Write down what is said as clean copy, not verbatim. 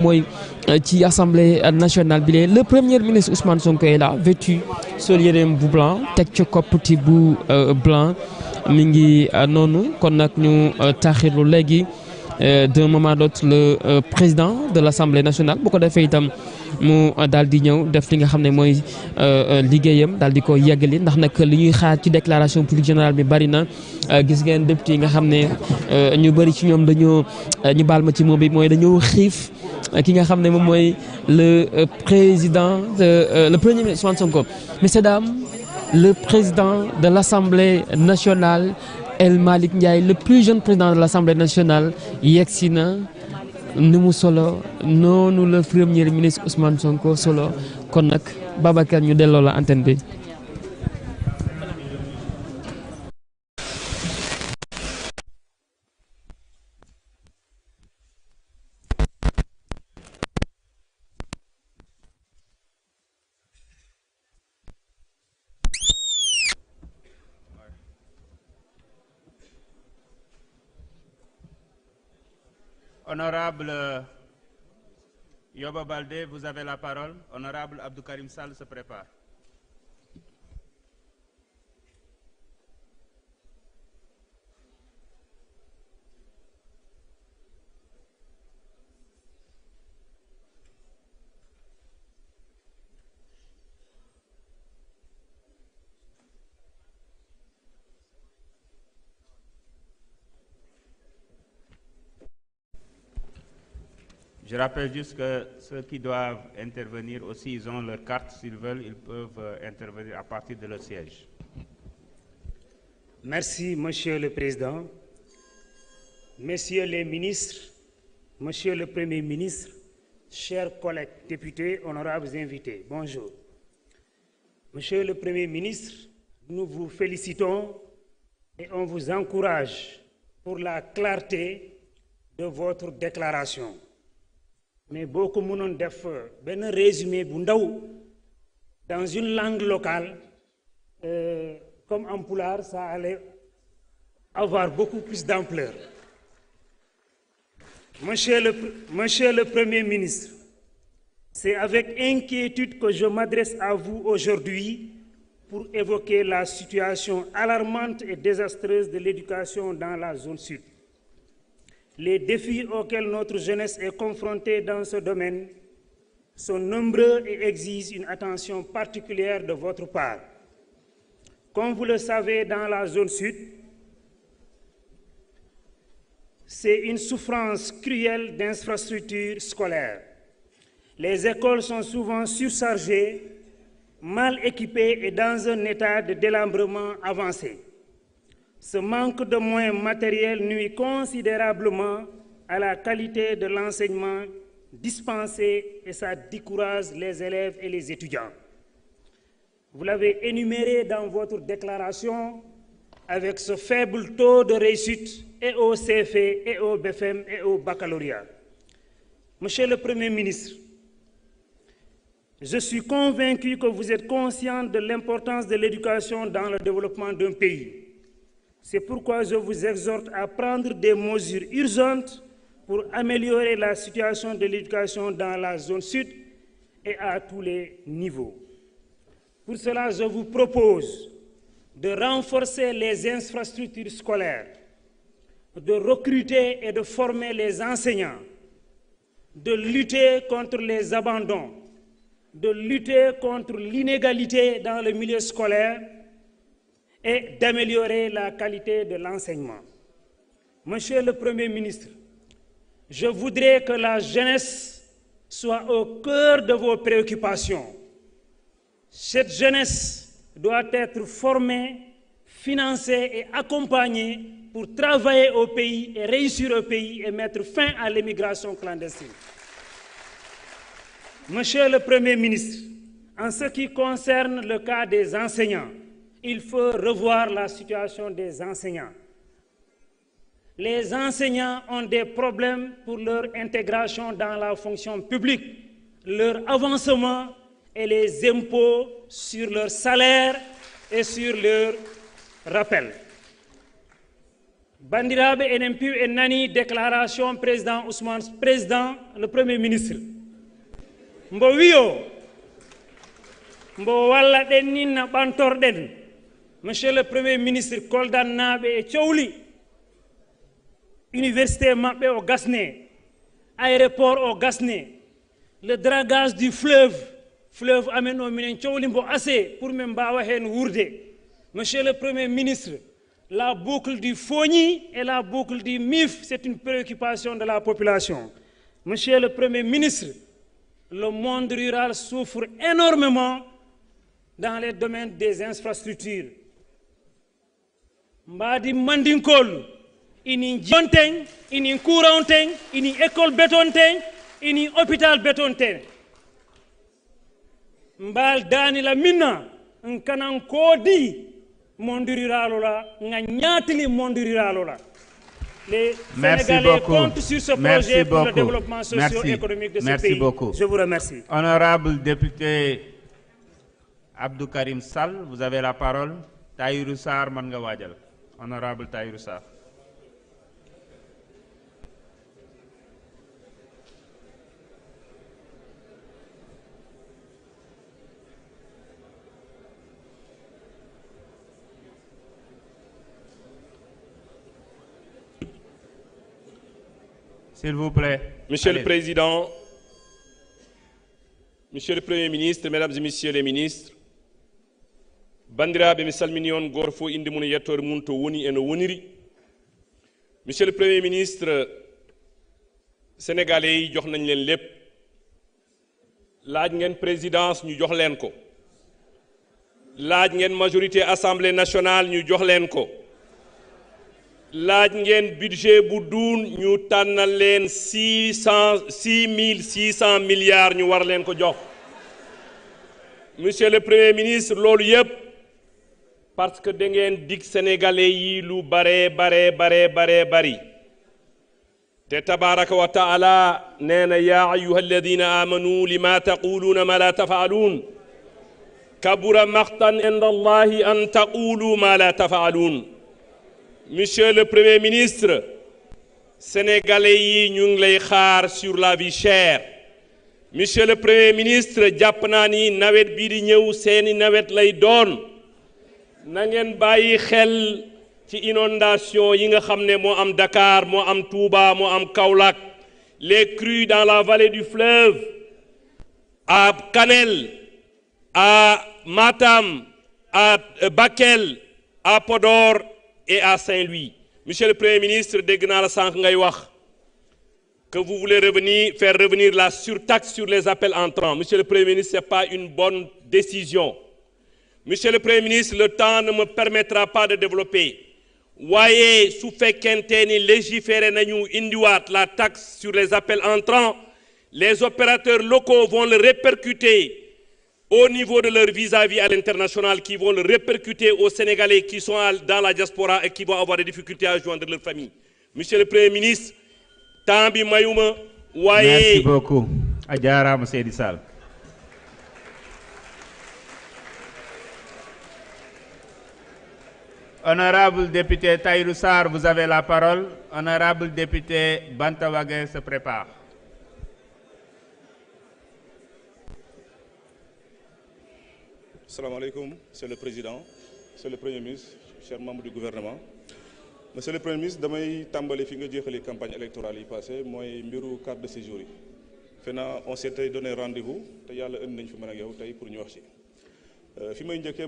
mooy ci assemblée nationale bi le premier ministre Ousmane Sonko est là vêtu sol yéreem bu blanc teg ci koppati bu blanc mi ngi noonu kon nag ñu taaxirlu léegi d'un moment à l'autre le président de l'assemblée nationale bu ko defee itam mu daal di ñëw def li nga xam ne mooy liggéeyam daal di ko yeggali ndax nag li ñuy xaar ci déclaration politique générale bi bari na gis ngeen député yi nga xam ne ñu bari ci ñoom dañoo ñu baal ma ci moom bi mooy dañoo xiif ki nga xam ne moom mooy le président le premier ministre Ousmane Sonko. Messieurs, dames, le président de l'Assemblée nationale El Malick Ndiaye, le plus jeune président de l'Assemblée nationale, yegsi na ni mu solo noonu le premier ministre Ousmane Sonko solo kon nag Babacar ñu delloo la antenne bi. Honorable Yoba Baldé, vous avez la parole. Honorable Abdou Karim Sall se prépare. Je rappelle juste que ceux qui doivent intervenir aussi, ils ont leur carte. S'ils veulent, ils peuvent intervenir à partir de leur siège. Merci, Monsieur le Président. Messieurs les ministres, Monsieur le Premier ministre, chers collègues députés, honorables invités, bonjour. Monsieur le Premier ministre, nous vous félicitons et on vous encourage pour la clarté de votre déclaration. Mais beaucoup mënoon def benn résumé bu ndaw dans une langue locale comme en pulaar, ça allait avoir beaucoup plus d'ampleur. Monsieur le Premier ministre, c'est avec inquiétude que je m'adresse à vous aujourd'hui pour évoquer la situation alarmante et désastreuse de l'éducation dans la zone sud. Les défis auxquels notre jeunesse est confrontée dans ce domaine sont nombreux et exigent une attention particulière de votre part. Comme vous le savez, dans la zone sud, c'est une souffrance cruelle d'infrastructures scolaires. Les écoles sont souvent surchargées, mal équipées et dans un état de délabrement avancé. Ce manque de moyens matériels nuit considérablement à la qualité de l'enseignement dispensé et ça décourage les élèves et les étudiants. Vous l'avez énuméré dans votre déclaration avec ce faible taux de réussite et au CFE et au BFM et au baccalauréat. Monsieur le Premier ministre, je suis convaincu que vous êtes conscient de l'importance de l'éducation dans le développement d'un pays. C'est pourquoi je vous exhorte à prendre des mesures urgentes pour améliorer la situation de l'éducation dans la zone sud et à tous les niveaux. Pour cela, je vous propose de renforcer les infrastructures scolaires, de recruter et de former les enseignants, de lutter contre les abandons, de lutter contre l'inégalité dans le milieu scolaire et d'améliorer la qualité de l'enseignement. Monsieur le Premier ministre, je voudrais que la jeunesse soit au cœur de vos préoccupations. Cette jeunesse doit être formée, financée et accompagnée pour travailler au pays et réussir au pays et mettre fin à l'immigration clandestine. Monsieur le Premier ministre, en ce qui concerne le cas des enseignants, il faut revoir la situation des enseignants. Les enseignants ont des problèmes pour leur intégration dans la fonction publique, leur avancement et les impôts sur leur salaire et sur leur rappel. bandiraɓe enen piw en nani déclaration président Ousmane président le premier ministre mbo wiyo mbo walla ɗen ninna ɓantorɗen monsieur le premier ministre koldannaɓe e cowli université maɓɓe o gasne aéroport o gasne le dragage du fleuve amen o minen cohli mbo assez pour min mbawa hen wurde monsieur le premier ministre la boucle du Fogny et la boucle du MIF c'est une préoccupation de la population monsieur le premier ministre le monde rural souffre énormément dans les domaines des infrastructures mbadi mandinkol ini jonten ini courant ten ini école béton ten ini hôpital béton ten mbal dani la minna kanan kodi monde rural la nga ñaatili monde rural la les Sénégalais comptent sur ce projet pour le développement socio-économique de ce pays. Beaucoup. Je vous remercie. Honorable député Abdou Karim Sall, vous avez la parole. Tahirou Sarr man nga waajal. Honorable Tahirou Sarr. S'il vous plaît. Monsieur le Président, Monsieur le Premier ministre, Mesdames et Messieurs les ministres, bandiraɓe mi salmini on goto fof inde mum e yettode mum to woni eno woniri. Monsieur le Premier ministre, sénégalais yi jox nañ leen lépp laaj ngeen présidence ñu jox leen ko laaj ngeen majorité assemblée nationale ñu jox leen ko laaj ngeen budget bu duun ñu tànnal leen 6,600 milliards ñu war leen ko jox monsieur le premier ministre loolu yépp parce que da ngeen dig sénégalais yi lu bari te tabaraka wa taala nee na yaa ayyuha alladina amanu lima taquluuna ma la tafaaluun kabura maqtan inda allahi an taqulu ma la tafaaluun. Monsieur le Premier ministre, sénégalais yi ñu ngi lay xaar sur la vie chère. Monsieur le Premier ministre, jàpp naa ni nawet bii di ñëw seeni nawet lay doon na ngeen bàyyi xel ci inondation yi nga xam ne moo am Dakar moo am Touba moo am Kaolack les crues dans la vallée du fleuve à Kanel à Matam à Bakel à Podor et à Saint-Louis. Monsieur le Premier ministre, dégg naa la sànq ngay wax que vous voulez faire revenir la surtaxe sur les appels entrants. Monsieur le Premier ministre, ce n'est pas une bonne décision. Monsieur le Premier ministre, le temps ne me permettra pas de développer. Waaye su fekkente ni légiférer nañu indiwaat la taxe sur les appels entrants, les opérateurs locaux vont le répercuter au niveau de leur vis-à-vis à l'international, qui vont le répercuter aux Sénégalais qui sont dans la diaspora et qui vont avoir des difficultés à joindre leur famille. Monsieur le Premier ministre, temps bi mayuma waaye. Merci beaucoup. Adjaraama Seydi Sall. Honorable député Tahirou Sarr, vous avez la parole. Honorable député Bantawagué se prépare. Assalamu alaikum, Monsieur le Président, Monsieur le Premier ministre, chers membres du gouvernement. Monsieur le Premier ministre, damay tàmbali fi nga jeexalee campagne électorale yi passé mooy mbiru carte de séjour yi. Fena on s'était donné rendez-vous te yàlla indi nañ fi mën ak yow tey pour ñu wax ci fi may njëkkee